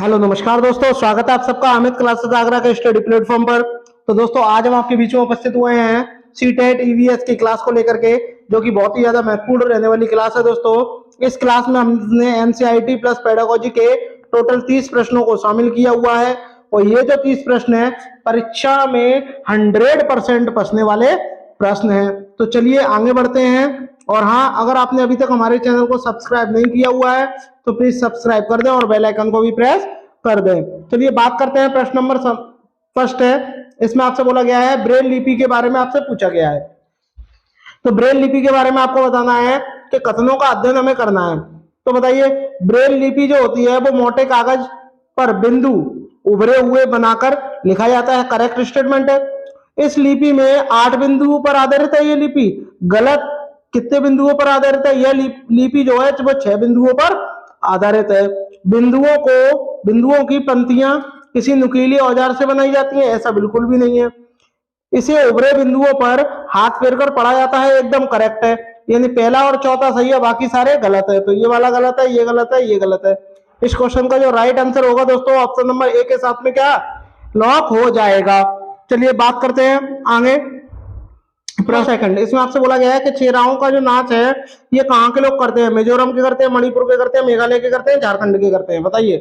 Hello नमस्कार दोस्तों, स्वागत है आप सबका अमित क्लासेस आगरा के स्टडी प्लेटफॉर्म पर। तो दोस्तों आज हम आपके बीच में उपस्थित हुए हैं सीटेट ईवीएस की क्लास को लेकर के, जो कि बहुत ही ज्यादा महत्वपूर्ण रहने वाली क्लास है। दोस्तों इस क्लास में हमने एनसीईआरटी प्लस पेडागोजी के टोटल 30 प्रश्नों को शामिल किया हुआ है और ये जो 30 प्रश्न है परीक्षा में 100% पढ़ने वाले प्रश्न है। तो चलिए आगे बढ़ते हैं। और हाँ, अगर आपने अभी तक हमारे चैनल को सब्सक्राइब नहीं किया हुआ है तो प्लीज सब्सक्राइब कर दें और बेल आइकन को भी प्रेस कर दें। चलिए बात करते हैं। प्रश्न नंबर फर्स्ट है, इसमें आपसे बोला गया है ब्रेल लिपि के बारे में आपसे पूछा गया है। तो ब्रेल लिपि के बारे में आपको बताना है कि कथनों का अध्ययन हमें करना है। तो बताइए, ब्रेल लिपि जो होती है वो मोटे कागज पर बिंदु उभरे हुए बनाकर लिखा जाता है, करेक्ट स्टेटमेंट है। इस लिपि में 8 बिंदुओं पर आधारित है ये लिपि, गलत। कितने बिंदुओं पर आधारित है? यह लिपि जो है वो 6 बिंदुओं पर आधारित है। बिंदुओं की पंक्तियां किसी नुकीले औजार से बनाई जाती हैं, ऐसा बिल्कुल भी नहीं है। इसे उभरे बिंदुओं पर हाथ फेरकर पढ़ा जाता है, एकदम करेक्ट है। यानी पहला और चौथा सही है, बाकी सारे गलत है। तो ये वाला गलत है, ये गलत है, ये गलत है। इस क्वेश्चन का जो राइट आंसर होगा दोस्तों ऑप्शन नंबर ए के साथ में क्या लॉक हो जाएगा। चलिए बात करते हैं आगे। प्रश्न सेकंड, इसमें आपसे बोला गया है कि चेराओं का जो नाच है ये कहाँ के लोग करते हैं? मिजोरम के करते हैं, मणिपुर के करते हैं, मेघालय के करते हैं, झारखंड के करते हैं। बताइए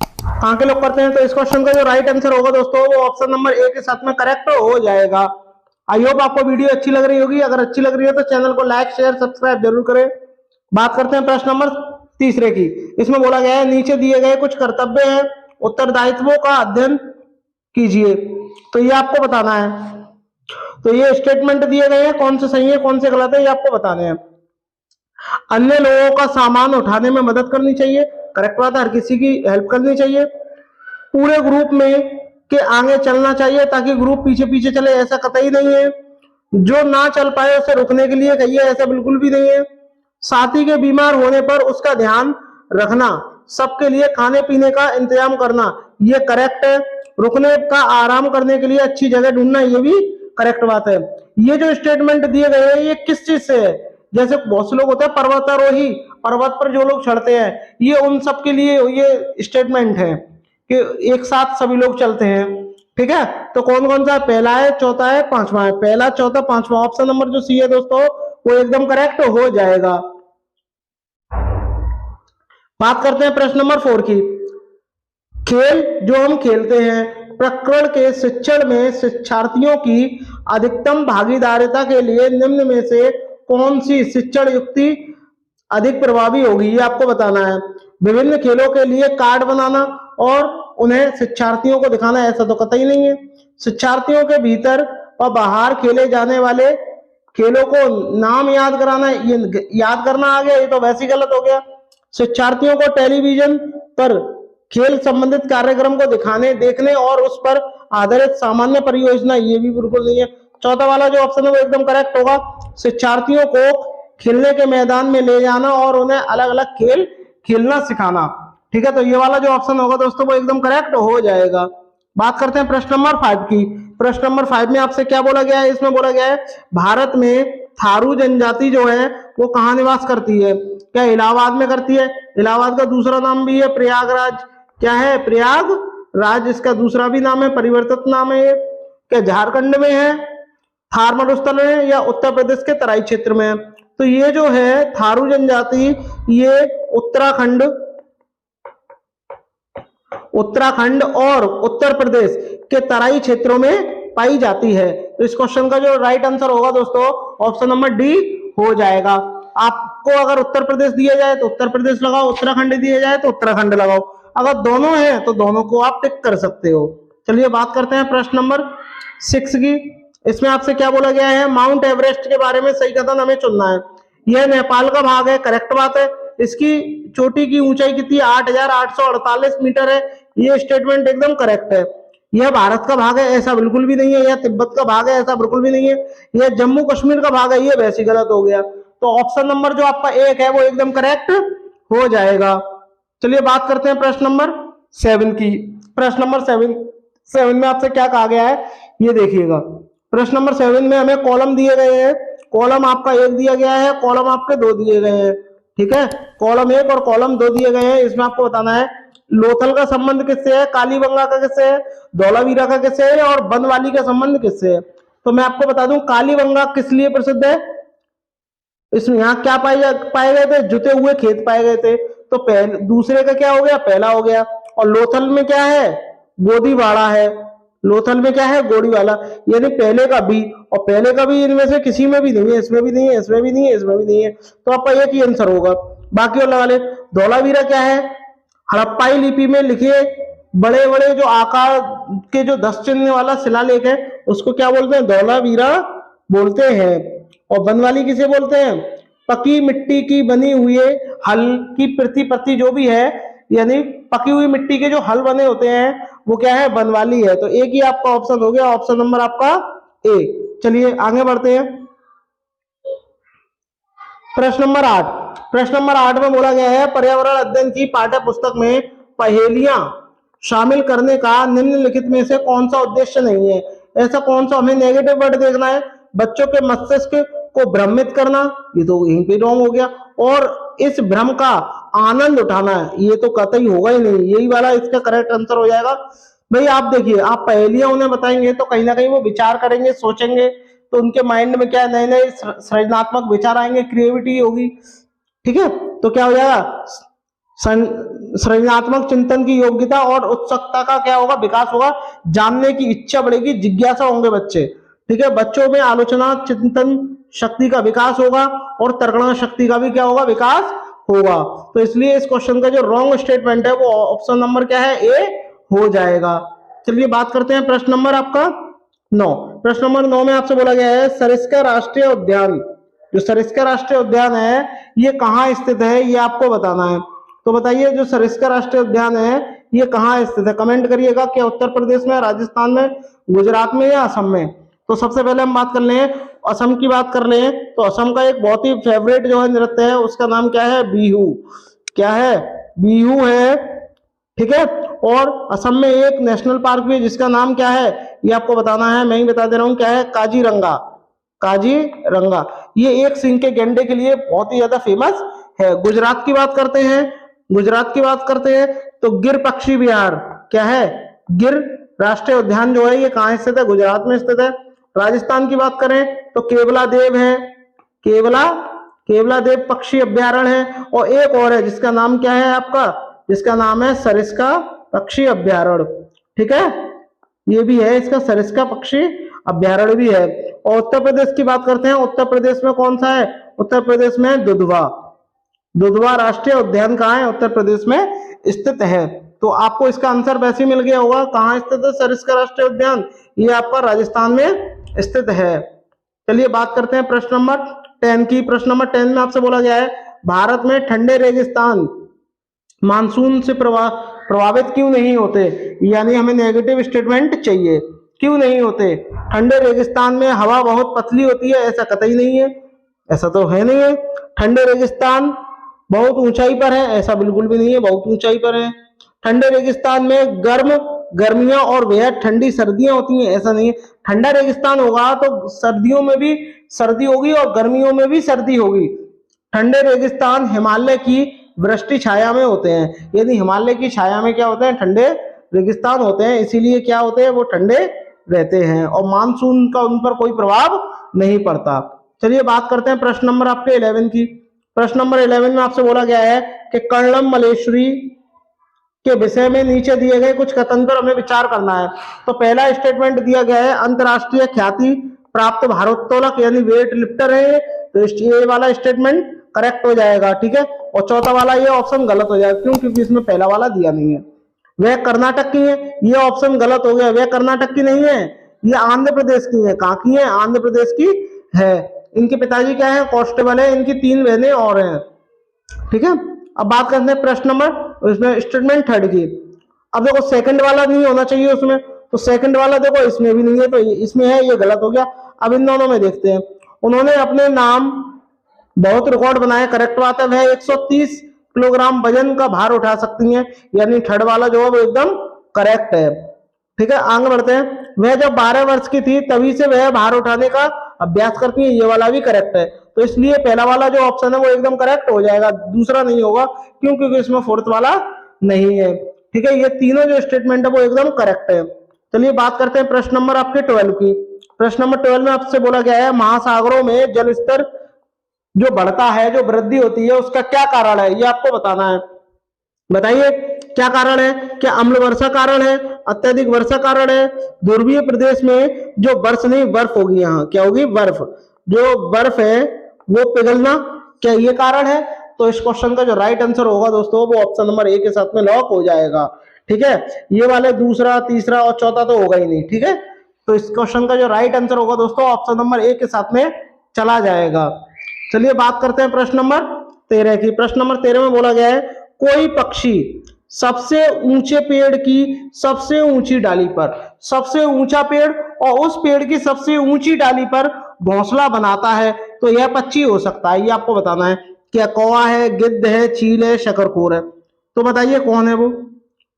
कहाँ के लोग करते हैं? तो इस क्वेश्चन का जो राइट आंसर होगा दोस्तों वो ऑप्शन नंबर ए के साथ में करेक्ट हो जाएगा। आई होप आपको वीडियो अच्छी लग रही होगी। अगर अच्छी लग रही है तो चैनल को लाइक शेयर सब्सक्राइब जरूर करें। बात करते हैं प्रश्न नंबर तीसरे की। इसमें बोला गया है नीचे दिए गए कुछ कर्तव्य हैं, उत्तरदायित्वों का अध्ययन कीजिए। तो ये आपको बताना है। तो ये स्टेटमेंट दिए गए हैं, कौन से सही है कौन से गलत है ये आपको बताने हैं। अन्य लोगों का सामान उठाने में मदद करनी चाहिए, करेक्ट बात है, हर किसी की हेल्प करनी चाहिए। पूरे ग्रुप में के आगे चलना चाहिए ताकि ग्रुप पीछे पीछे चले, ऐसा कतई नहीं है। जो ना चल पाए उसे रुकने के लिए कहिए, ऐसा बिल्कुल भी नहीं है। साथी के बीमार होने पर उसका ध्यान रखना, सबके लिए खाने पीने का इंतजाम करना, ये करेक्ट है। रुकने का आराम करने के लिए अच्छी जगह ढूंढना, ये भी करेक्ट बात है। ये जो स्टेटमेंट दिए गए हैं ये किस चीज से है? जैसे बहुत से लोग होते हैं पर्वतारोही, पर्वत पर जो लोग चढ़ते हैं, ये उन सब के लिए ये स्टेटमेंट है कि एक साथ सभी लोग चलते हैं। ठीक है, तो कौन कौन सा? पहला है, चौथा है, पांचवा है। पहला, चौथा, पांचवा, ऑप्शन नंबर जो सी है दोस्तों वो एकदम करेक्ट हो जाएगा। बात करते हैं प्रश्न नंबर 4 की। खेल जो हम खेलते हैं, प्रकरण के शिक्षण में शिक्षार्थियों की अधिकतम भागीदारिता के लिए निम्न में से कौन सी शिक्षण युक्ति अधिक प्रभावी होगी, ये आपको बताना है। विभिन्न खेलों के लिए कार्ड बनाना और उन्हें शिक्षार्थियों को दिखाना, ऐसा तो कतई नहीं है। शिक्षार्थियों के भीतर और बाहर खेले जाने वाले खेलों को नाम याद कराना, ये याद करना आ गया, ये तो वैसे ही गलत हो गया। शिक्षार्थियों को टेलीविजन पर खेल संबंधित कार्यक्रम को देखने और उस पर आधारित सामान्य परियोजना, ये भी बिल्कुल नहीं है। चौथा वाला जो ऑप्शन है वो एकदम करेक्ट होगा। शिक्षार्थियों को खेलने के मैदान में ले जाना और उन्हें अलग अलग खेल खेलना सिखाना। ठीक है, तो ये वाला जो ऑप्शन होगा दोस्तों वो एकदम करेक्ट हो जाएगा। बात करते हैं प्रश्न नंबर 5 की। प्रश्न नंबर 5 में आपसे क्या बोला गया है? इसमें बोला गया है भारत में थारू जनजाति जो है वो कहाँ निवास करती है? क्या इलाहाबाद में करती है? इलाहाबाद का दूसरा नाम भी है प्रयागराज। क्या है? प्रयागराज इसका दूसरा भी नाम है, परिवर्तित नाम है। क्या झारखंड में है, थार मरुस्थल में, या उत्तर प्रदेश के तराई क्षेत्र में है? तो ये जो है थारू जनजाति ये उत्तराखंड और उत्तर प्रदेश के तराई क्षेत्रों में पाई जाती है। तो इस क्वेश्चन का जो राइट आंसर होगा दोस्तों ऑप्शन नंबर डी हो जाएगा। आपको अगर उत्तर प्रदेश दिया जाए तो उत्तर प्रदेश लगाओ, उत्तराखंड दिया जाए तो उत्तराखंड लगाओ। अगर दोनों हैं तो दोनों को आप टिक कर सकते हो। चलिए बात करते हैं प्रश्न नंबर 6 की। इसमें आपसे क्या बोला गया है? माउंट एवरेस्ट के बारे में सही कथन हमें चुनना है। यह नेपाल का भाग है, करेक्ट बात है। इसकी चोटी की ऊंचाई कितनी? 8,848 मीटर है, ये स्टेटमेंट एकदम करेक्ट है। यह भारत का भाग है, ऐसा बिल्कुल भी नहीं है। यह तिब्बत का भाग है, ऐसा बिल्कुल भी नहीं है। यह जम्मू कश्मीर का भाग है, ये वैसे गलत हो गया। तो ऑप्शन नंबर जो आपका 1 है वो एकदम करेक्ट हो जाएगा। चलिए बात करते हैं प्रश्न नंबर 7 की। प्रश्न नंबर 7 में आपसे क्या कहा गया है ये देखिएगा। प्रश्न नंबर 7 में हमें कॉलम दिए गए हैं। कॉलम आपका 1 दिया गया है, कॉलम आपके 2 दिए गए हैं। ठीक है, कॉलम 1 और कॉलम 2 दिए गए हैं। इसमें आपको बताना है लोथल का संबंध किससे है, कालीबंगा का किससे है, धौलावीरा का किससे है और बनवाली का संबंध किससे है? तो मैं आपको बता दूं कालीबंगा किस लिए प्रसिद्ध है, इसमें यहाँ क्या पाए गए थे, जुते हुए खेत पाए गए थे। तो पहले दूसरे का क्या हो गया, पहला हो गया। और लोथल में क्या है, गोदीवाड़ा है। लोथल में क्या है, गोड़ीवाला, यानी पहले का भी, और पहले का भी इनमें से किसी में भी नहीं है, इसमें भी नहीं है, इसमें भी नहीं है, इसमें भी नहीं है, तो आपका एक ही आंसर होगा। बाकी और लगा ले। धौलावीरा क्या है, हड़प्पाई लिपि में लिखे बड़े बड़े जो आकार के जो 10 चिन्ह वाला शिलालेख है उसको क्या बोलते हैं, धौलावीरा बोलते हैं। और बनवाली किसे बोलते हैं, पकी मिट्टी की बनी हुई हल की प्रति जो भी है, यानी पकी हुई मिट्टी के जो हल बने होते हैं वो क्या है, बनवाली है। तो एक ही आपका ऑप्शन हो गया, ऑप्शन नंबर आपका ए। चलिए आगे बढ़ते हैं। प्रश्न नंबर 8, प्रश्न नंबर 8 में बोला गया है पर्यावरण अध्ययन की पाठ्य पुस्तक में पहेलियां शामिल करने का निम्नलिखित में से कौन सा उद्देश्य नहीं है। ऐसा कौन सा, हमें नेगेटिव वर्ड देखना है, बच्चों के मस्तिष्क को भ्रमित करना, ये तो यहीं पे रॉन्ग हो गया, और इस भ्रम का आनंद उठाना है, ये तो कतई होगा ही नहीं, यही वाला इसका करेक्ट आंसर हो जाएगा। भाई आप देखिए, आप पहेलियां उन्हें बताएंगे तो कहीं ना कहीं वो विचार करेंगे, सोचेंगे, तो उनके माइंड में क्या नए नए सृजनात्मक विचार आएंगे, क्रिएटिविटी होगी। ठीक है, तो क्या हो जाएगा, सृजनात्मक चिंतन की योग्यता और उत्सुकता का क्या होगा, विकास होगा, जानने की इच्छा बढ़ेगी, जिज्ञासा होंगे बच्चे। ठीक है, बच्चों में आलोचना चिंतन शक्ति का विकास होगा और तर्कणा शक्ति का भी क्या होगा, विकास होगा। तो इसलिए इस क्वेश्चन का जो रॉन्ग स्टेटमेंट है वो ऑप्शन नंबर क्या है, ए हो जाएगा। चलिए बात करते हैं प्रश्न नंबर आपका 9। प्रश्न नंबर 9 में आपसे बोला गया है सरिस्का राष्ट्रीय उद्यान, जो सरिस्का राष्ट्रीय उद्यान है ये कहाँ स्थित है, ये आपको बताना है। तो बताइए जो सरिस्का राष्ट्रीय उद्यान है ये कहाँ स्थित है, कमेंट करिएगा। क्या उत्तर प्रदेश में, राजस्थान में, गुजरात में या असम में? तो सबसे पहले हम बात कर लें, असम की बात कर लें तो असम का एक बहुत ही फेवरेट जो है नृत्य है उसका नाम क्या है, बिहू। क्या है, बिहू है। ठीक है, और असम में एक नेशनल पार्क भी है जिसका नाम क्या है ये आपको बताना है, मैं ही बता दे रहा हूं, क्या है, काजीरंगा। काजीरंगा ये एक सिंह के गैंडे के लिए बहुत ही ज्यादा फेमस है। गुजरात की बात करते हैं, गुजरात की बात करते हैं तो गिर पक्षी विहार, क्या है, गिर राष्ट्रीय उद्यान जो है ये कहाँ स्थित है, गुजरात में स्थित है। राजस्थान की बात करें तो केवला देव है, केवला देव पक्षी अभ्यारण्य है। और एक और है जिसका नाम क्या है आपका, जिसका नाम है सरिस्का पक्षी अभ्यारण्य। ठीक है, ये भी है, इसका सरिस्का पक्षी अभ्यारण्य भी है। और उत्तर प्रदेश की बात करते हैं, उत्तर प्रदेश में कौन सा है, उत्तर प्रदेश में दुधवा। दुधवा राष्ट्रीय उद्यान कहाँ है, उत्तर प्रदेश में स्थित है। तो आपको इसका आंसर वैसे ही मिल गया होगा, कहाँ स्थित है सरिस्का राष्ट्रीय उद्यान, ये आपका राजस्थान में स्थित है। चलिए बात करते हैं प्रश्न नंबर 10 की। प्रश्न नंबर 10 में आपसे बोला गया है भारत में ठंडे रेगिस्तान मानसून से प्रभावित क्यों नहीं होते, यानी हमें नेगेटिव स्टेटमेंट चाहिए, क्यों नहीं होते। ठंडे रेगिस्तान में हवा बहुत पतली होती है, ऐसा कतई नहीं है, ऐसा तो है नहीं है। ठंडे रेगिस्तान बहुत ऊंचाई पर है, ऐसा बिल्कुल भी नहीं है, बहुत ऊंचाई पर है। ठंडे रेगिस्तान में गर्मियां और बेहद ठंडी सर्दियां होती हैं, ऐसा नहीं है। ठंडा रेगिस्तान होगा तो सर्दियों में भी सर्दी होगी और गर्मियों में भी सर्दी होगी। ठंडे रेगिस्तान हिमालय की वृष्टि छाया में होते हैं, यदि हिमालय की छाया में क्या होते हैं, ठंडे रेगिस्तान होते हैं, इसीलिए क्या होते हैं, वो ठंडे रहते हैं और मानसून का उन पर कोई प्रभाव नहीं पड़ता। चलिए बात करते हैं प्रश्न नंबर आपके 11 की। प्रश्न नंबर 11 में आपसे बोला गया है कि कर्णम मलेश्वरी के विषय में नीचे दिए गए कुछ कथन पर हमें विचार करना है। तो पहला स्टेटमेंट दिया गया है अंतरराष्ट्रीय ख्याति प्राप्त भारोत्तोलक यानी वेट लिफ्टर है, तो ये वाला स्टेटमेंट करेक्ट हो जाएगा। ठीक है, और चौथा वाला ये ऑप्शन गलत हो जाएगा, क्यों, क्योंकि इसमें पहला वाला दिया नहीं है। वह कर्नाटक की है, ये ऑप्शन गलत हो गया, वह कर्नाटक की नहीं है, ये आंध्र प्रदेश की है। कहाँ की है, आंध्र प्रदेश की है। इनके पिताजी क्या है, कांस्टेबल है, इनकी 3 बहनें और हैं। ठीक है, अब बात करते हैं प्रश्न नंबर इसमें स्टेटमेंट 3 की। अब देखो सेकंड वाला नहीं होना चाहिए उसमें, तो सेकंड वाला देखो इसमें भी नहीं है, तो इसमें है, ये गलत हो गया। अब इन दोनों में देखते हैं। उन्होंने अपने नाम बहुत रिकॉर्ड बनाए, करेक्ट बात है, वह 130 किलोग्राम वजन का भार उठा सकती हैं, यानी थर्ड वाला जो है वो एकदम करेक्ट है। ठीक है, आगे बढ़ते हैं। वह जब 12 वर्ष की थी तभी से वह भार उठाने का अभ्यास करती है, ये वाला भी करेक्ट है। तो इसलिए पहला वाला जो ऑप्शन है वो एकदम करेक्ट हो जाएगा, दूसरा नहीं होगा, क्यों, क्योंकि इसमें फोर्थ वाला नहीं है। ठीक है, ये तीनों जो स्टेटमेंट है वो एकदम करेक्ट है। चलिए बात करते हैं प्रश्न नंबर आपके 12 की। प्रश्न नंबर 12 में आपसे बोला गया है महासागरों में जल स्तर जो बढ़ता है, जो वृद्धि होती है, उसका क्या कारण है, ये आपको बताना है। बताइए क्या कारण है? क्या अम्ल वर्षा कारण है, अत्यधिक वर्षा कारण है, ध्रुवीय प्रदेश में जो बर्फ नहीं बर्फ होगी, यहाँ क्या होगी, बर्फ, जो बर्फ है वो पिघलना, क्या ये कारण है? तो इस क्वेश्चन का जो राइट आंसर होगा दोस्तों वो ऑप्शन नंबर ए के साथ में लॉक हो जाएगा। ठीक है, ये वाले दूसरा, तीसरा और चौथा तो होगा ही नहीं। ठीक है, तो इस क्वेश्चन का जो राइट आंसर होगा दोस्तों ऑप्शन नंबर ए के साथ में चला जाएगा। चलिए बात करते हैं प्रश्न नंबर 13 की। प्रश्न नंबर 13 में बोला गया है कोई पक्षी सबसे ऊंचे पेड़ की सबसे ऊंची डाली पर, सबसे ऊंचा पेड़ और उस पेड़ की सबसे ऊंची डाली पर घोंसला बनाता है, तो यह पक्षी हो सकता है, ये आपको बताना है। क्या कौवा है, गिद्ध है, चील है, शकरखोर है? तो बताइए कौन है वो?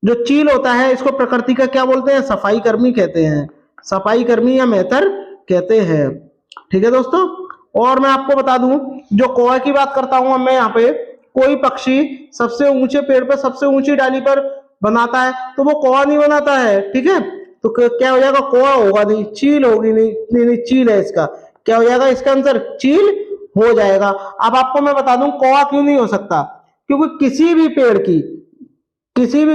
जो चील होता है इसको प्रकृति का क्या बोलते हैं? सफाई कर्मी कहते हैं, सफाई कर्मी या मेहतर कहते हैं। ठीक है दोस्तों, और मैं आपको बता दूं जो कौवा की बात करता हूं मैं यहाँ पे, कोई पक्षी सबसे ऊंचे पेड़ पर सबसे ऊंची डाली पर बनाता है तो वो कौवा नहीं बनाता है। ठीक है, तो क्या हो जाएगा? कौवा होगा नहीं, चील होगी नहीं, नहीं, नहीं चील है इसका, क्या हो जाएगा इसका आंसर? चील हो जाएगा। अब आपको मैं बता दूं कौवा क्यों नहीं हो सकता, क्योंकि किसी भी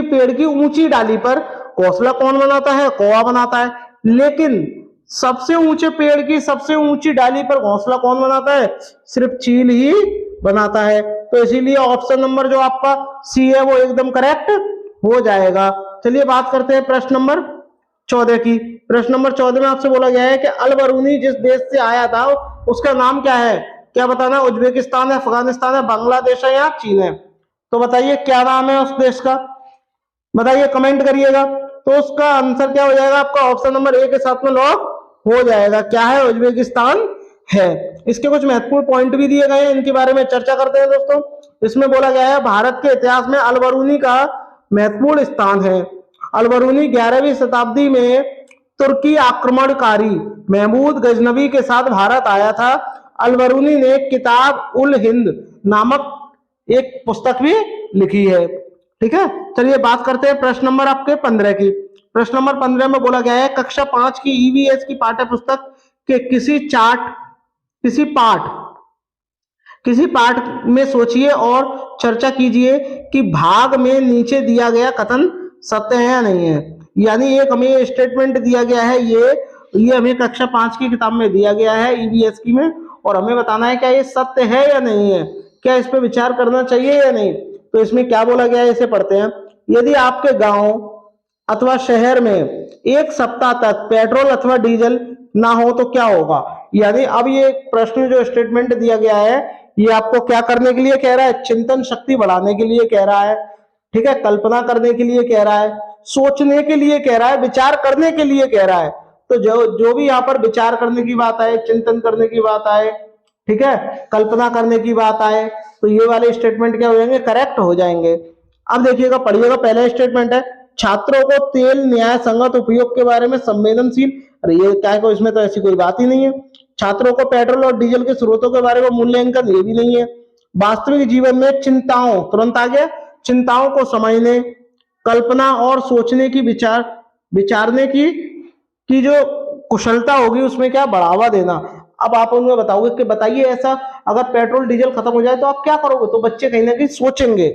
पेड़ की ऊंची डाली पर घोंसला कौन बनाता है? कौवा बनाता है। लेकिन सबसे ऊंचे पेड़ की सबसे ऊंची डाली पर घोंसला कौन बनाता है? सिर्फ चील ही बनाता है। तो इसीलिए ऑप्शन नंबर जो आपका सी है वो एकदम करेक्ट हो जाएगा। चलिए बात करते हैं प्रश्न नंबर 14 की। प्रश्न नंबर 14 में आपसे बोला गया है कि अल बरूनी जिस देश से आया था उसका नाम क्या है? क्या बताना? उज्बेकिस्तान है, अफगानिस्तान है, बांग्लादेश है या चीन है? तो बताइए क्या नाम है उस देश का, बताइए, कमेंट करिएगा। तो उसका आंसर क्या हो जाएगा आपका? ऑप्शन नंबर ए के साथ में लॉक हो जाएगा। क्या है? उज्बेकिस्तान है। इसके कुछ महत्वपूर्ण पॉइंट भी दिए गए हैं, इनके बारे में चर्चा करते हैं दोस्तों। इसमें बोला गया है भारत के इतिहास में अल बरूनी का महत्वपूर्ण स्थान है। अल बरूनी 11वीं शताब्दी में तुर्की आक्रमणकारी महमूद गजनवी के साथ भारत आया था। अल बरूनी ने किताब उल हिंद नामक एक पुस्तक भी लिखी है। ठीक है, चलिए बात करते हैं प्रश्न नंबर आपके 15 की। प्रश्न नंबर 15 में बोला गया है कक्षा 5 की ईवीएस की पाठ्य पुस्तक के किसी पाठ में सोचिए और चर्चा कीजिए कि भाग में नीचे दिया गया कथन सत्य है या नहीं है। यानी एक हमें स्टेटमेंट दिया गया है, ये हमें कक्षा 5 की किताब में दिया गया है ईवीएस की में, और हमें बताना है क्या ये सत्य है या नहीं है, क्या इस पे विचार करना चाहिए या नहीं। तो इसमें क्या बोला गया है इसे पढ़ते हैं। यदि आपके गांव अथवा शहर में एक सप्ताह तक पेट्रोल अथवा डीजल ना हो तो क्या होगा। यानी अब ये प्रश्न जो स्टेटमेंट दिया गया है ये आपको क्या करने के लिए कह रहा है? चिंतन शक्ति बढ़ाने के लिए कह रहा है। ठीक है, कल्पना करने के लिए कह रहा है, सोचने के लिए कह रहा है, विचार करने के लिए कह रहा है। तो जो भी यहाँ पर विचार करने की बात आए, चिंतन करने की बात आए, ठीक है, कल्पना करने की बात आए, तो ये वाले स्टेटमेंट क्या हो जाएंगे? करेक्ट हो जाएंगे। अब देखिएगा, पढ़िएगा, पहला स्टेटमेंट है छात्रों को तेल न्याय संगत उपयोग के बारे में संवेदनशील, अरे ये क्या है, इसमें तो ऐसी कोई बात ही नहीं है। छात्रों को पेट्रोल और डीजल के स्रोतों के बारे में मूल्यांकन, ये भी नहीं है। वास्तविक जीवन में चिंताओं, तुरंत आ गया, चिंताओं को समझने, कल्पना और सोचने की विचारने की जो कुशलता होगी उसमें क्या बढ़ावा देना। अब आप उन्हें बताओगे कि बताइए ऐसा अगर पेट्रोल डीजल खत्म हो जाए तो आप क्या करोगे? तो बच्चे कहीं ना कहीं सोचेंगे,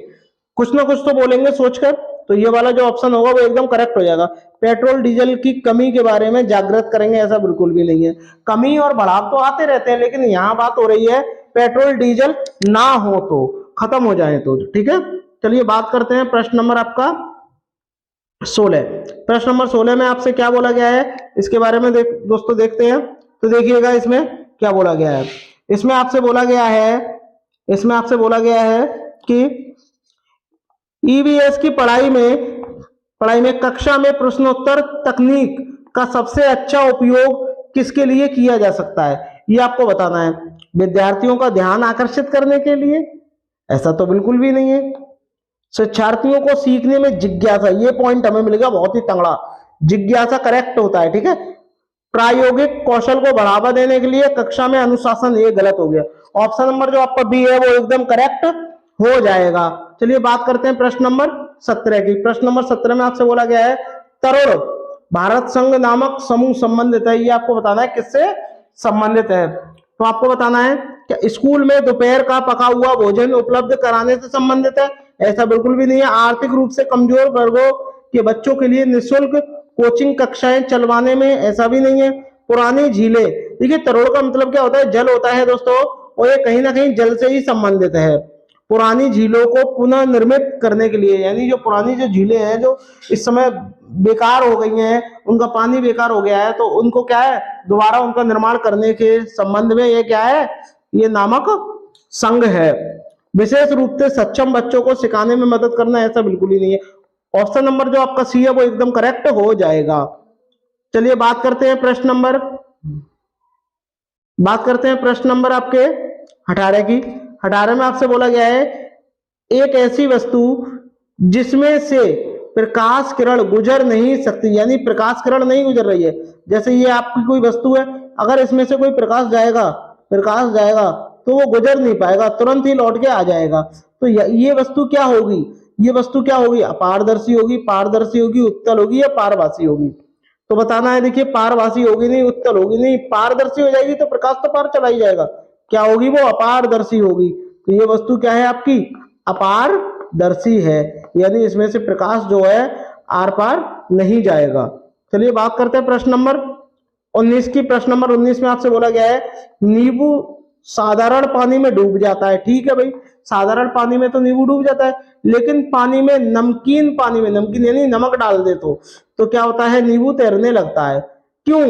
कुछ ना कुछ तो बोलेंगे सोचकर। तो ये वाला जो ऑप्शन होगा वो एकदम करेक्ट हो जाएगा। पेट्रोल डीजल की कमी के बारे में जागृत करेंगे, ऐसा बिल्कुल भी नहीं है। कमी और बढ़ाव तो आते रहते हैं, लेकिन यहाँ बात हो रही है पेट्रोल डीजल ना हो तो, खत्म हो जाए तो। ठीक है, चलिए बात करते हैं प्रश्न नंबर आपका 16। प्रश्न नंबर 16 में आपसे क्या बोला गया है इसके बारे में दोस्तों देखते हैं। तो देखिएगा इसमें क्या बोला गया है। इसमें आपसे बोला गया है कि ईवीएस की पढ़ाई में कक्षा में प्रश्नोत्तर तकनीक का सबसे अच्छा उपयोग किसके लिए किया जा सकता है, ये आपको बताना है। विद्यार्थियों का ध्यान आकर्षित करने के लिए? ऐसा तो बिल्कुल भी नहीं है। शिक्षार्थियों को सीखने में जिज्ञासा, ये पॉइंट हमें मिलेगा बहुत ही तगड़ा, जिज्ञासा करेक्ट होता है। ठीक है, प्रायोगिक कौशल को बढ़ावा देने के लिए कक्षा में अनुशासन, ये गलत हो गया। ऑप्शन नंबर जो आपका बी है वो एकदम करेक्ट हो जाएगा। चलिए बात करते हैं प्रश्न नंबर 17 की। प्रश्न नंबर 17 में आपसे बोला गया है तरुण भारत संघ नामक समूह संबंधित है। ये आपको बताना है किससे संबंधित है। तो आपको बताना है कि स्कूल में दोपहर का पका हुआ भोजन उपलब्ध कराने से संबंधित है। ऐसा बिल्कुल भी नहीं है। आर्थिक रूप से कमजोर वर्गों के बच्चों के लिए निःशुल्क कोचिंग कक्षाएं चलवाने में, ऐसा भी नहीं है। पुरानी झीलें, देखिए तरोड़ का मतलब क्या होता है, जल होता है दोस्तों, और ये कहीं ना कहीं जल से ही संबंधित है। पुरानी झीलों को पुनः निर्मित करने के लिए, यानी जो पुरानी जो झीलें हैं जो इस समय बेकार हो गई हैं, उनका पानी बेकार हो गया है, तो उनको क्या है दोबारा उनका निर्माण करने के संबंध में ये क्या है, ये नामक संघ है। विशेष रूप से सक्षम बच्चों को सिखाने में मदद करना, ऐसा बिल्कुल ही नहीं है। ऑप्शन नंबर जो आपका सी है वो एकदम करेक्ट हो जाएगा। चलिए बात करते हैं प्रश्न नंबर आपके 18 की। 18 में आपसे बोला गया है एक ऐसी वस्तु जिसमें से प्रकाश किरण गुजर नहीं सकती, यानी प्रकाश किरण नहीं गुजर रही है। जैसे ये आपकी कोई वस्तु है, अगर इसमें से कोई प्रकाश जाएगा तो वो गुजर नहीं पाएगा, तुरंत ही लौट के आ जाएगा। तो ये वस्तु क्या होगी, ये वस्तु क्या होगी, अपारदर्शी होगी, पारदर्शी होगी, उत्तल होगी या पारभासी होगी। तो बताना है, देखिए पारभासी होगी नहीं, उत्तल होगी नहीं, पारदर्शी हो जाएगी तो प्रकाश तो पार चला ही जाएगा, क्या होगी वो अपारदर्शी होगी। तो ये वस्तु क्या है आपकी अपारदर्शी है, यानी इसमें से प्रकाश जो है आर पार नहीं जाएगा। चलिए बात करते हैं प्रश्न नंबर 19 की। प्रश्न नंबर 19 में आपसे बोला गया है नींबू साधारण पानी में डूब जाता है। ठीक है भाई, साधारण पानी में तो नींबू डूब जाता है, लेकिन पानी में नमकीन यानी नमक डाल दे तो क्या होता है, नींबू तैरने लगता है। क्यों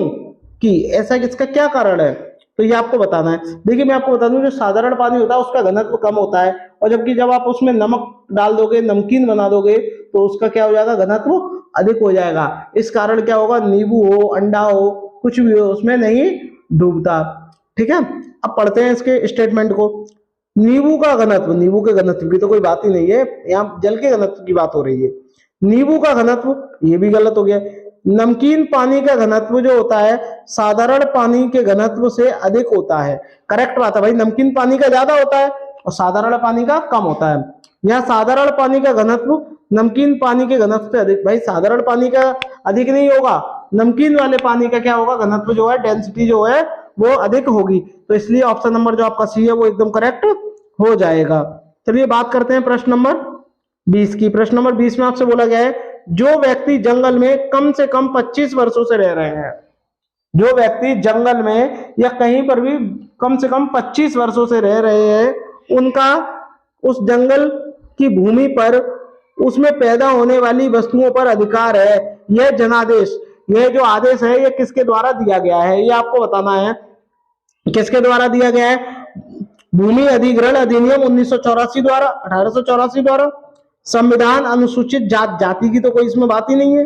कि ऐसा, इसका क्या कारण है, तो ये आपको बताना है। देखिए मैं आपको बता दूं, जो साधारण पानी होता है उसका घनत्व कम होता है, और जबकि जब आप उसमें नमक डाल दोगे, नमकीन बना दोगे, तो उसका क्या हो जाएगा, घनत्व अधिक हो जाएगा। इस कारण क्या होगा, नींबू हो, अंडा हो, कुछ भी हो, उसमें नहीं डूबता। ठीक है, अब पढ़ते हैं इसके स्टेटमेंट को। नींबू का घनत्व, नींबू के घनत्व की तो कोई बात ही नहीं है, यहाँ जल के घनत्व की बात हो रही है। नींबू का घनत्व, ये भी गलत हो गया। नमकीन पानी का घनत्व जो होता है साधारण पानी के घनत्व से अधिक होता है। करेक्ट बात है भाई, नमकीन पानी का ज्यादा होता है और साधारण पानी का कम होता है। यहाँ साधारण पानी का घनत्व नमकीन पानी के घनत्व से अधिक, भाई साधारण पानी का अधिक नहीं होगा, नमकीन वाले पानी का क्या होगा, घनत्व जो है, डेंसिटी जो है वो अधिक होगी। तो इसलिए ऑप्शन नंबर जो आपका सी है वो एकदम करेक्ट हो जाएगा। चलिए बात करते हैं प्रश्न नंबर 20 की। प्रश्न नंबर 20 में आपसे बोला गया है जो व्यक्ति जंगल में कम से कम 25 वर्षों से रह रहे हैं, जो व्यक्ति जंगल में या कहीं पर भी कम से कम 25 वर्षों से रह रहे हैं, उनका उस जंगल की भूमि पर उसमें पैदा होने वाली वस्तुओं पर अधिकार है। यह जनादेश, यह जो आदेश है ये किसके द्वारा दिया गया है, ये आपको बताना है किसके द्वारा दिया गया है। भूमि अधिग्रहण अधिनियम 1984 द्वारा, 1884 द्वारा। संविधान अनुसूचित जाति की तो कोई इसमें बात ही नहीं है।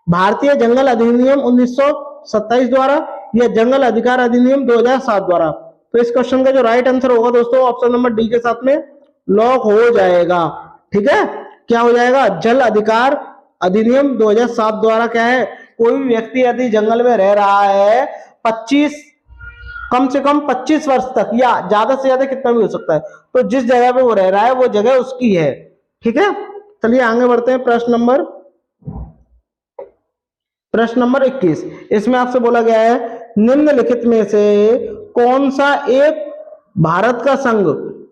भारतीय जंगल अधिनियम 1927 द्वारा या जंगल अधिकार अधिनियम 2007 द्वारा। तो इस क्वेश्चन का जो राइट आंसर होगा दोस्तों ऑप्शन नंबर डी के साथ में लॉक हो जाएगा। ठीक है, क्या हो जाएगा, जल अधिकार अधिनियम 2007 द्वारा क्या है, कोई भी व्यक्ति यदि जंगल में रह रहा है 25 कम से कम 25 वर्ष तक या ज्यादा से ज्यादा कितना भी हो सकता है, तो जिस जगह पे वो रह रहा है वो जगह उसकी है। ठीक है, चलिए आगे बढ़ते हैं प्रश्न नंबर 21। इसमें आपसे बोला गया है निम्नलिखित में से कौन सा एक भारत का संघ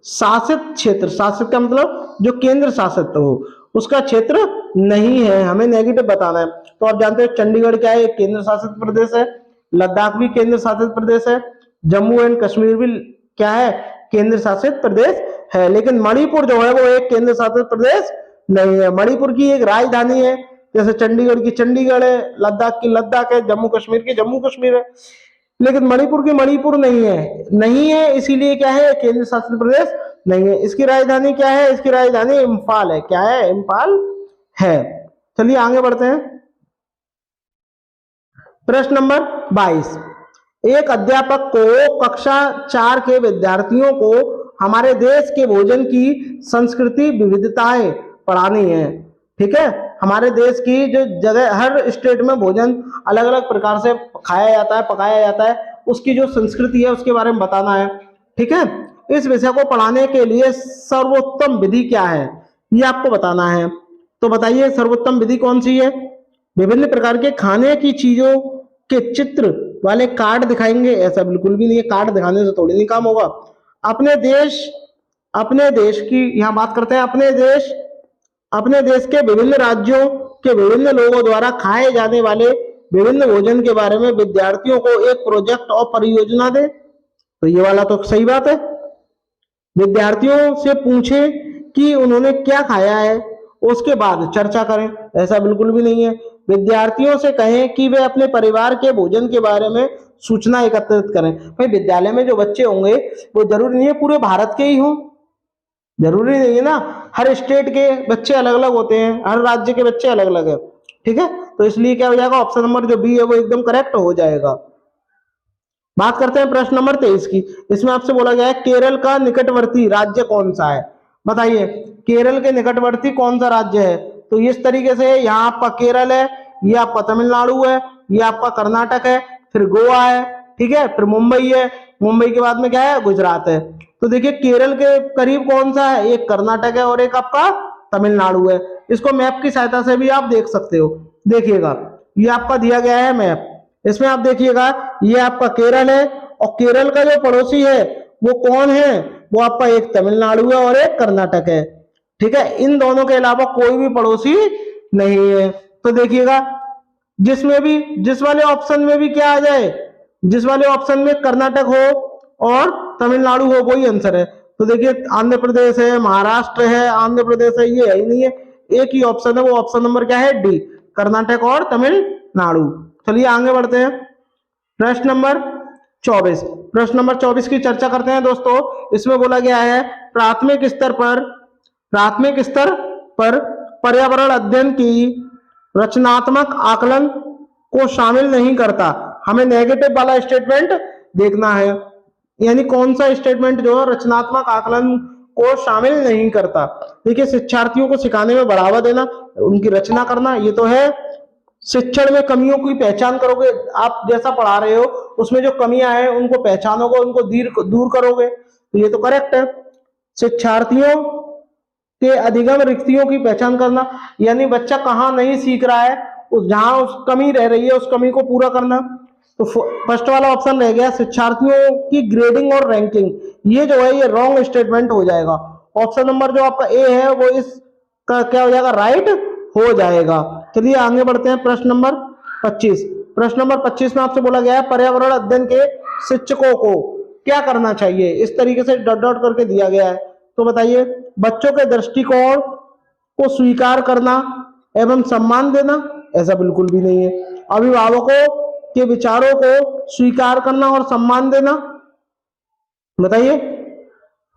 शासित क्षेत्र, शासित का मतलब जो केंद्र शासित हो उसका क्षेत्र नहीं है, हमें नेगेटिव बताना है। तो आप जानते हो चंडीगढ़ क्या है, एक केंद्र शासित प्रदेश है, लद्दाख भी केंद्र शासित प्रदेश है, जम्मू एंड कश्मीर भी क्या है, केंद्र शासित प्रदेश है, लेकिन मणिपुर जो है वो एक केंद्र शासित प्रदेश नहीं है। मणिपुर की एक राजधानी है, जैसे चंडीगढ़ की चंडीगढ़ है, लद्दाख की लद्दाख है, जम्मू कश्मीर की जम्मू कश्मीर है, लेकिन मणिपुर की मणिपुर नहीं है, इसीलिए क्या है, केंद्र शासित प्रदेश नहीं है। इसकी राजधानी क्या है, इसकी राजधानी इम्फाल है, क्या है, इम्फाल है। चलिए आगे बढ़ते हैं प्रश्न नंबर 22। एक अध्यापक को कक्षा 4 के विद्यार्थियों को हमारे देश के भोजन की संस्कृति विविधताएं पढ़ानी है। ठीक है, हमारे देश की जो जगह, हर स्टेट में भोजन अलग अलग प्रकार से खाया जाता है, पकाया जाता है, उसकी जो संस्कृति है उसके बारे में बताना है। ठीक है, इस विषय को पढ़ाने के लिए सर्वोत्तम विधि क्या है ये आपको बताना है। तो बताइए सर्वोत्तम विधि कौन सी है? विभिन्न प्रकार के खाने की चीजों के चित्र वाले कार्ड दिखाएंगे? ऐसा बिल्कुल भी नहीं है, कार्ड दिखाने से थोड़ी नहीं काम होगा। अपने देश की यहाँ बात करते हैं। अपने देश के विभिन्न राज्यों के विभिन्न लोगों द्वारा खाए जाने वाले विभिन्न भोजन के बारे में विद्यार्थियों को एक प्रोजेक्ट और परियोजना दे। तो ये वाला तो सही बात है। विद्यार्थियों से पूछें कि उन्होंने क्या खाया है, उसके बाद चर्चा करें। ऐसा बिल्कुल भी नहीं है। विद्यार्थियों से कहें कि वे अपने परिवार के भोजन के बारे में सूचना एकत्रित करें। भाई विद्यालय में जो बच्चे होंगे वो जरूरी नहीं है पूरे भारत के ही हों, जरूरी नहीं है ना। हर स्टेट के बच्चे अलग अलग होते हैं, हर राज्य के बच्चे अलग अलग है, ठीक है। तो इसलिए क्या हो जाएगा, ऑप्शन नंबर जो बी है वो एकदम करेक्ट हो जाएगा। बात करते हैं प्रश्न नंबर 23 की। इसमें आपसे बोला गया है केरल का निकटवर्ती राज्य कौन सा है? बताइए केरल के निकटवर्ती कौन सा राज्य है? तो इस तरीके से यहाँ आपका केरल है, ये आपका तमिलनाडु है, ये आपका कर्नाटक है, फिर गोवा है, ठीक है, फिर मुंबई है, मुंबई के बाद में क्या है, गुजरात है। तो देखिए केरल के करीब कौन सा है, एक कर्नाटक है और एक आपका तमिलनाडु है। इसको मैप की सहायता से भी आप देख सकते हो। देखिएगा ये आपका दिया गया है मैप, इसमें आप देखिएगा ये आपका केरल है और केरल का जो पड़ोसी है वो कौन है, वो आपका एक तमिलनाडु है और एक कर्नाटक है, ठीक है। इन दोनों के अलावा कोई भी पड़ोसी नहीं है। तो देखिएगा जिस वाले ऑप्शन में भी क्या आ जाए, जिस वाले ऑप्शन में कर्नाटक हो और तमिलनाडु हो वही आंसर है। तो देखिए आंध्र प्रदेश है, महाराष्ट्र है, आंध्र प्रदेश है, ये है ही नहीं है। एक ही ऑप्शन है, वो ऑप्शन नंबर क्या है, डी, कर्नाटक और तमिलनाडु। चलिए आगे बढ़ते हैं। प्रश्न नंबर 24, प्रश्न नंबर 24 की चर्चा करते हैं दोस्तों। इसमें बोला गया है प्राथमिक स्तर पर पर्यावरण अध्ययन की रचनात्मक आकलन को शामिल नहीं करता। हमें नेगेटिव वाला स्टेटमेंट देखना है, यानी कौन सा स्टेटमेंट जो है रचनात्मक आकलन को शामिल नहीं करता। देखिए शिक्षार्थियों को सिखाने में बढ़ावा देना, उनकी रचना करना, ये तो है। शिक्षण में कमियों की पहचान करोगे, आप जैसा पढ़ा रहे हो उसमें जो कमियां हैं उनको पहचानोगे, उनको दूर करोगे, तो ये तो करेक्ट है। शिक्षार्थियों के अधिगम रिक्तियों की पहचान करना, यानी बच्चा कहाँ नहीं सीख रहा है, जहां उस कमी रह रही है उस कमी को पूरा करना। तो फर्स्ट वाला ऑप्शन रह गया शिक्षार्थियों की ग्रेडिंग और रैंकिंग, ये जो है ये रॉन्ग स्टेटमेंट हो जाएगा। ऑप्शन नंबर जो आपका ए है वो इसका क्या हो जाएगा, राइट हो जाएगा। चलिए आगे बढ़ते हैं। प्रश्न नंबर 25, प्रश्न नंबर 25 में आपसे बोला गया है पर्यावरण अध्ययन के शिक्षकों को क्या करना चाहिए, इस तरीके से डॉट डॉट करके दिया गया है। तो बताइए बच्चों के दृष्टिकोण को स्वीकार करना एवं सम्मान देना, ऐसा बिल्कुल भी नहीं है। अभिभावकों के विचारों को स्वीकार करना और सम्मान देना, बताइए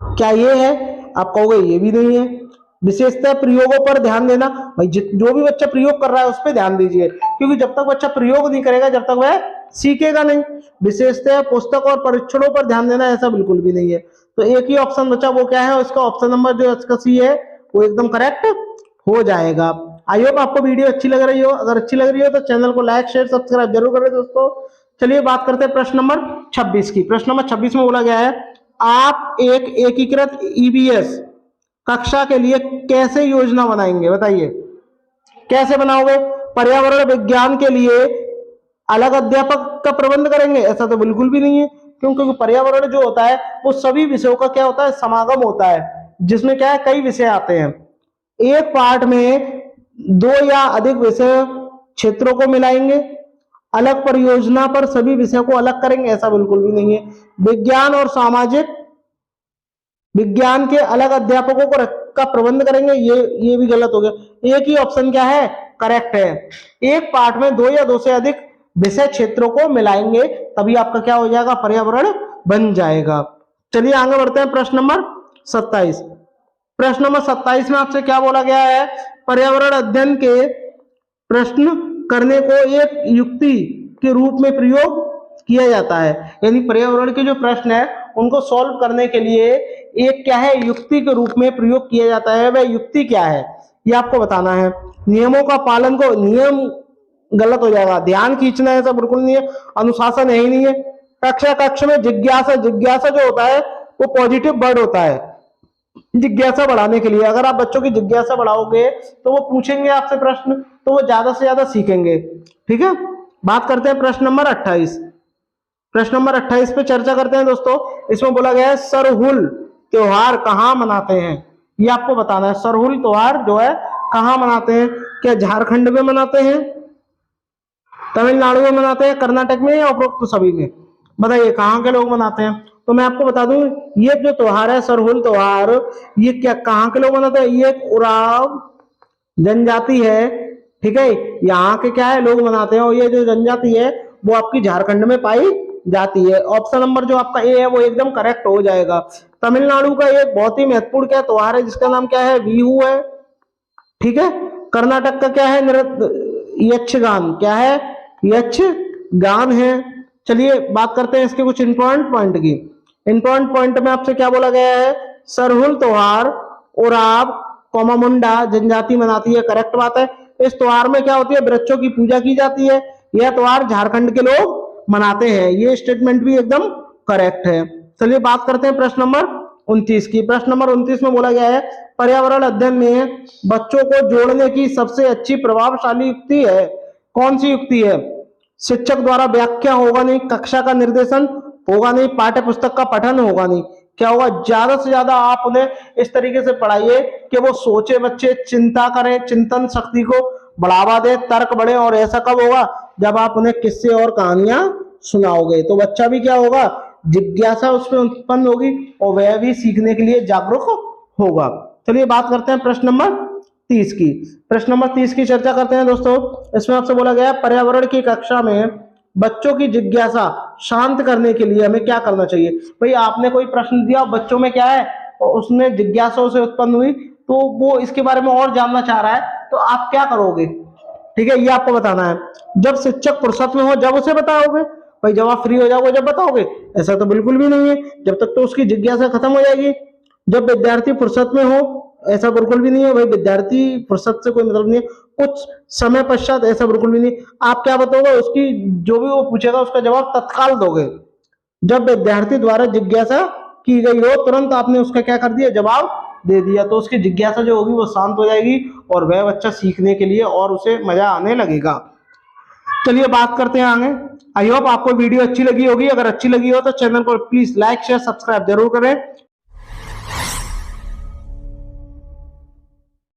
क्या ये है? आप कहोगे ये भी नहीं है। विशेषतः प्रयोगों पर ध्यान देना, भाई जो भी बच्चा प्रयोग कर रहा है उस पर ध्यान दीजिए, क्योंकि जब तक बच्चा प्रयोग नहीं करेगा जब तक वह सीखेगा नहीं। विशेषतः पुस्तक और परीक्षणों पर ध्यान देना, ऐसा बिल्कुल भी नहीं है। तो एक ही ऑप्शन बचा, वो क्या है, उसका ऑप्शन नंबर जो इसका सी है वो एकदम करेक्ट हो जाएगा। आई होप आपको वीडियो अच्छी लग रही हो, अगर अच्छी लग रही हो तो चैनल को लाइक शेयर सब्सक्राइब जरूर करें दोस्तों। चलिए बात करते हैं प्रश्न नंबर 26 की। प्रश्न नंबर 26 में बोला गया है आप एक एकीकृत ईवीएस कक्षा के लिए कैसे योजना बनाएंगे, बताइए कैसे बनाओगे? पर्यावरण विज्ञान के लिए अलग अध्यापक का प्रबंध करेंगे, ऐसा तो बिल्कुल भी नहीं है, क्योंकि पर्यावरण जो होता है वो सभी विषयों का क्या होता है, समागम होता है, जिसमें क्या है कई विषय आते हैं। एक पाठ में 2 या अधिक विषय क्षेत्रों को मिलाएंगे, अलग परियोजना पर सभी विषयों को अलग करेंगे, ऐसा बिल्कुल भी नहीं है। विज्ञान और सामाजिक विज्ञान के अलग अध्यापकों का प्रबंध करेंगे, ये भी गलत हो गया। एक ही ऑप्शन क्या है, करेक्ट है। एक पाठ में 2 या 2 से अधिक विषय क्षेत्रों को मिलाएंगे, तभी आपका क्या हो जाएगा, पर्यावरण बन जाएगा। चलिए आगे बढ़ते हैं। प्रश्न नंबर 27, प्रश्न नंबर 27 में आपसे क्या बोला गया है, पर्यावरण अध्ययन के प्रश्न करने को एक युक्ति के रूप में प्रयोग किया जाता है, यानी पर्यावरण के जो प्रश्न है उनको सॉल्व करने के लिए एक क्या है, युक्ति के रूप में प्रयोग किया जाता है। वह युक्ति क्या है ये आपको बताना है। नियमों का पालन को, नियम गलत हो जाएगा, ध्यान खींचना है ऐसा बिल्कुल नहीं है, अनुशासन है ही नहीं है। कक्ष में जिज्ञासा जो होता है वो पॉजिटिव वर्ड होता है, जिज्ञासा बढ़ाने के लिए। अगर आप बच्चों की जिज्ञासा बढ़ाओगे तो वो पूछेंगे आपसे प्रश्न, तो वो ज्यादा से ज्यादा सीखेंगे। ठीक है, बात करते हैं प्रश्न नंबर 28। प्रश्न नंबर 28 पे चर्चा करते हैं दोस्तों। इसमें बोला गया है सरहुल त्योहार कहाँ मनाते हैं, ये आपको बताना है। सरहुल त्योहार जो है कहाँ मनाते हैं, क्या झारखंड में मनाते हैं, तमिलनाडु में मनाते हैं, कर्नाटक में, या उपरोक्त सभी में? बताइए कहाँ के लोग मनाते हैं। तो मैं आपको बता दूं, ये जो त्योहार है सरहुल त्योहार, ये क्या कहाँ के लोग मनाते हैं? ये एक उराव जनजाति है। ठीक है, यहाँ के क्या है लोग मनाते हैं, और ये जो जनजाति है वो आपकी झारखंड में पाई जाती है। ऑप्शन नंबर जो आपका ए है वो एकदम करेक्ट हो जाएगा। तमिलनाडु का एक बहुत ही महत्वपूर्ण क्या त्योहार है जिसका नाम क्या है, बिहू है। ठीक है, कर्नाटक का क्या है, यक्षगान, क्या है, यक्षगान है। चलिए बात करते हैं इसके कुछ इंपॉर्टेंट पॉइंट की। इंपॉर्टेंट पॉइंट में आपसे क्या बोला गया है, सरहुल त्योहार ओराव कोमामुंडा जनजाति मनाती है, करेक्ट बात है। इस त्योहार में क्या होती है, वृक्षों की पूजा की जाती है। यह त्योहार झारखंड के लोग मनाते हैं, ये स्टेटमेंट भी एकदम करेक्ट है। चलिए बात करते हैं प्रश्न नंबर 29 की। प्रश्न नंबर 29 में बोला गया है पर्यावरण अध्ययन में बच्चों को जोड़ने की सबसे अच्छी प्रभावशाली युक्ति है, कौन सी युक्ति है? शिक्षक द्वारा व्याख्या होगा नहीं, कक्षा का निर्देशन होगा नहीं, पाठ्य पुस्तक का पठन होगा नहीं। क्या होगा, ज्यादा से ज्यादा आप उन्हें इस तरीके से पढ़ाइए कि वो सोचे, बच्चे चिंता करें, चिंतन शक्ति को बढ़ावा दे, तर्क बढ़े। और ऐसा कब होगा, जब आप उन्हें किस्से और कहानियां सुनाओगे, तो बच्चा भी क्या होगा, जिज्ञासा उसमें उत्पन्न होगी और वह भी सीखने के लिए जागरूक होगा। चलिए बात करते हैं प्रश्न नंबर 30 की। प्रश्न नंबर 30 की चर्चा करते हैं दोस्तों। इसमें आपसे बोला गया है पर्यावरण की कक्षा में बच्चों की जिज्ञासा शांत करने के लिए हमें क्या करना चाहिए। भाई आपने कोई प्रश्न दिया, बच्चों में क्या है, और उसने जिज्ञासा से उत्पन्न हुई, तो वो इसके बारे में और जानना चाह रहा है, तो आप क्या करोगे? ठीक है, ये आपको बताना है। जब शिक्षक फुर्सत में हो जब उसे बताओगे, भाई जब आप फ्री हो जाओगे जब बताओगे, ऐसा तो बिल्कुल भी नहीं है। जब तक तो उसकी जिज्ञासा खत्म हो जाएगी। जब विद्यार्थी फुर्सत में हो, ऐसा बिल्कुल भी नहीं है। भाई विद्यार्थी फुर्सत से कोई मतलब नहीं है, कुछ समय पश्चात, ऐसा बिल्कुल भी नहीं। आप क्या बताओगे, उसकी जो भी वो पूछेगा उसका जवाब तत्काल दोगे। जब विद्यार्थी द्वारा जिज्ञासा की गई हो, तुरंत आपने उसका क्या कर दिया, जवाब दे दिया, तो उसकी जिज्ञासा जो होगी वो शांत हो जाएगी और वह बच्चा सीखने के लिए और उसे मजा आने लगेगा। चलिए बात करते हैं आगे। आई होप आपको वीडियो अच्छी लगी होगी। अगर अच्छी लगी हो तो चैनल को प्लीज लाइक शेयर सब्सक्राइब जरूर करें।